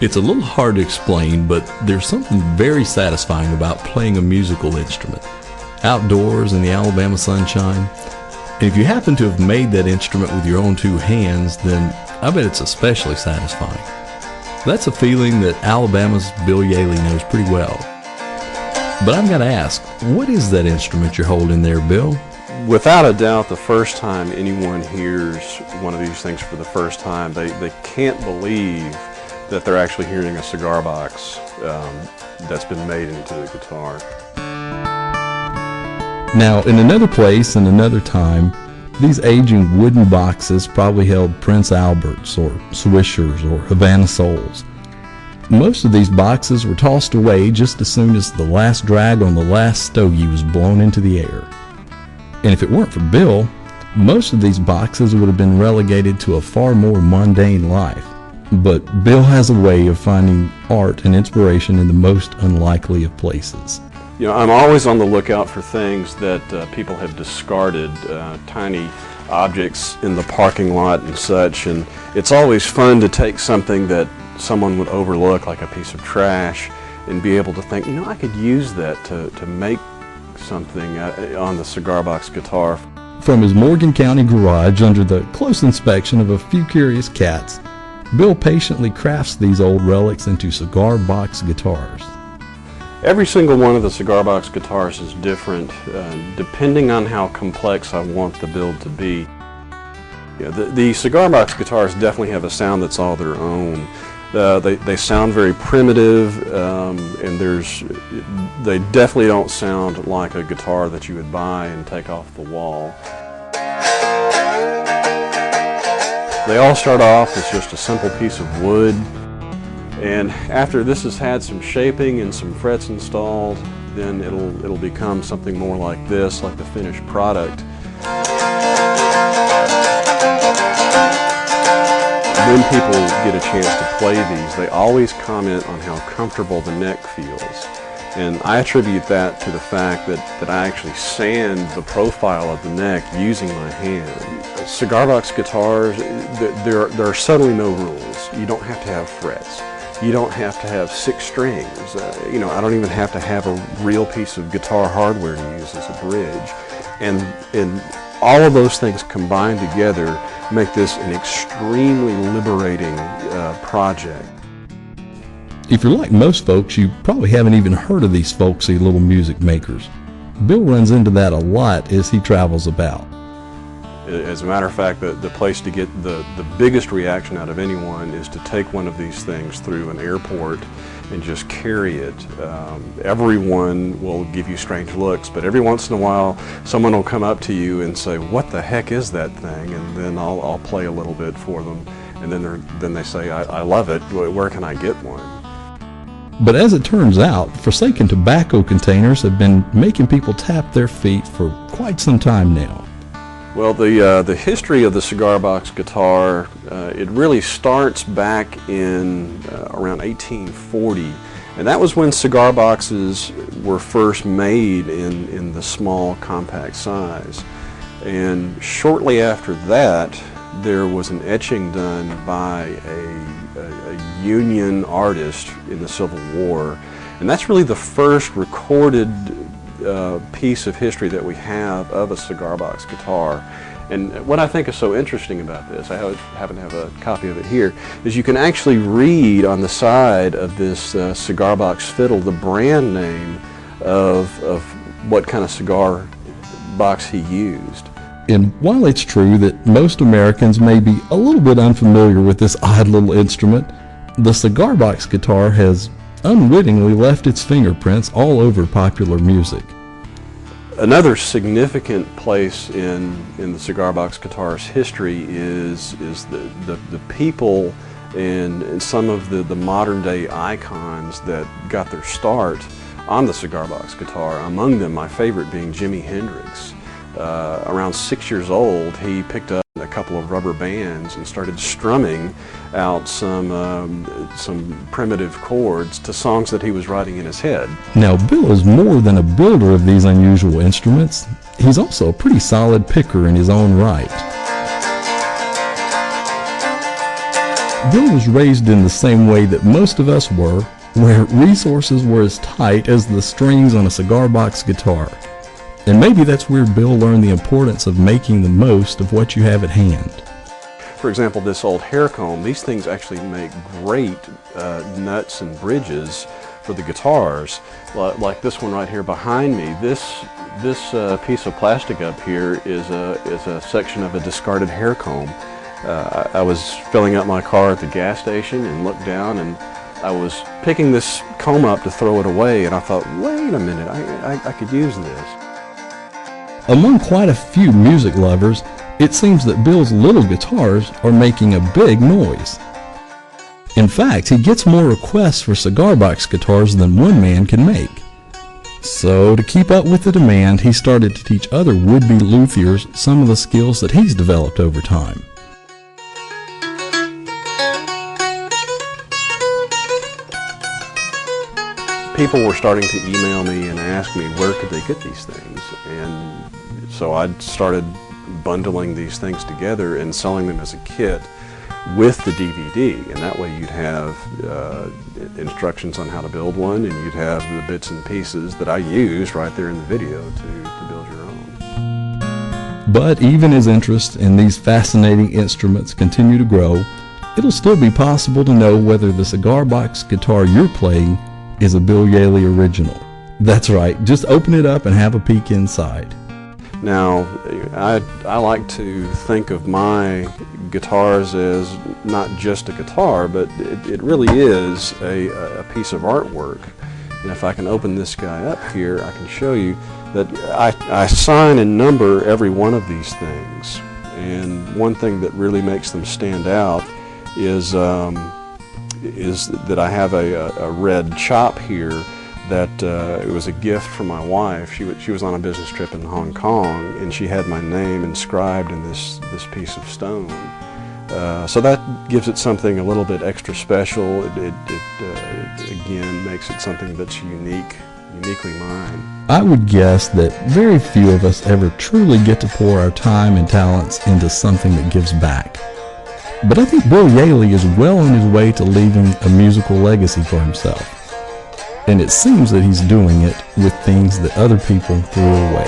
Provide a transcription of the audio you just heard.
It's a little hard to explain, but there's something very satisfying about playing a musical instrument, outdoors in the Alabama sunshine. And if you happen to have made that instrument with your own two hands, then I bet it's especially satisfying. That's a feeling that Alabama's Bill Jehlle knows pretty well. But I've got to ask, what is that instrument you're holding there, Bill? Without a doubt, the first time anyone hears one of these things for the first time, they can't believe that they're actually hearing a cigar box that's been made into the guitar. Now, in another place and another time, these aging wooden boxes probably held Prince Alberts or Swishers or Havana Souls. Most of these boxes were tossed away just as soon as the last drag on the last stogie was blown into the air. And if it weren't for Bill, most of these boxes would have been relegated to a far more mundane life. But Bill has a way of finding art and inspiration in the most unlikely of places. You know, I'm always on the lookout for things that people have discarded, tiny objects in the parking lot and such, and it's always fun to take something that someone would overlook, like a piece of trash, and be able to think, you know, I could use that to make something on the cigar box guitar. From his Morgan County garage, under the close inspection of a few curious cats, Bill patiently crafts these old relics into cigar box guitars. Every single one of the cigar box guitars is different, depending on how complex I want the build to be. Yeah, the cigar box guitars definitely have a sound that's all their own. They sound very primitive, and they definitely don't sound like a guitar that you would buy and take off the wall. They all start off as just a simple piece of wood, and after this has had some shaping and some frets installed, then it'll become something more like this, like the finished product. When people get a chance to play these, they always comment on how comfortable the neck feels. And I attribute that to the fact that I actually sand the profile of the neck using my hand. Cigar box guitars, there are subtly no rules. You don't have to have frets. You don't have to have 6 strings. You know, I don't even have to have a real piece of guitar hardware to use as a bridge. And all of those things combined together make this an extremely liberating project. If you're like most folks, you probably haven't even heard of these folksy little music makers. Bill runs into that a lot as he travels about. As a matter of fact, the place to get the biggest reaction out of anyone is to take one of these things through an airport and just carry it. Everyone will give you strange looks, but every once in a while someone will come up to you and say, "What the heck is that thing?" And then I'll play a little bit for them, and then they say, I love it, where can I get one? But as it turns out, forsaken tobacco containers have been making people tap their feet for quite some time now. Well, the history of the cigar box guitar, it really starts back in around 1840, and that was when cigar boxes were first made in the small compact size. And shortly after that, there was an etching done by a Union artist in the Civil War, and that's really the first recorded piece of history that we have of a cigar box guitar. And what I think is so interesting about this, I happen to have a copy of it here, is you can actually read on the side of this cigar box fiddle the brand name of what kind of cigar box he used. And while it's true that most Americans may be a little bit unfamiliar with this odd little instrument, the cigar box guitar has unwittingly left its fingerprints all over popular music. Another significant place in the cigar box guitar's history is the people and some of the modern day icons that got their start on the cigar box guitar. Among them, my favorite being Jimi Hendrix. Around 6 years old, he picked up a couple of rubber bands and started strumming out some primitive chords to songs that he was writing in his head. Now, Bill is more than a builder of these unusual instruments. He's also a pretty solid picker in his own right. Bill was raised in the same way that most of us were, where resources were as tight as the strings on a cigar box guitar. And maybe that's where Bill learned the importance of making the most of what you have at hand. For example, this old hair comb, these things actually make great nuts and bridges for the guitars. Like this one right here behind me, this piece of plastic up here is a section of a discarded hair comb. I was filling up my car at the gas station and looked down, and I was picking this comb up to throw it away, and I thought, wait a minute, I could use this. Among quite a few music lovers, it seems that Bill's little guitars are making a big noise. In fact, he gets more requests for cigar box guitars than one man can make. So, to keep up with the demand, he started to teach other would-be luthiers some of the skills that he's developed over time. People were starting to email me and ask me where could they get these things, and so I started bundling these things together and selling them as a kit with the DVD, and that way you'd have instructions on how to build one, and you'd have the bits and pieces that I use right there in the video to build your own. But even as interest in these fascinating instruments continue to grow, it'll still be possible to know whether the cigar box guitar you're playing is a Bill Jehlle original. That's right, just open it up and have a peek inside. Now, I like to think of my guitars as not just a guitar, but it really is a piece of artwork. And if I can open this guy up here, I can show you that I sign and number every one of these things. And one thing that really makes them stand out is that I have a red chop here that it was a gift from my wife. She was on a business trip in Hong Kong, and she had my name inscribed in this piece of stone. So that gives it something a little bit extra special. It again makes it something that's uniquely mine. I would guess that very few of us ever truly get to pour our time and talents into something that gives back. But I think Bill Jehlle is well on his way to leaving a musical legacy for himself. And it seems that he's doing it with things that other people threw away.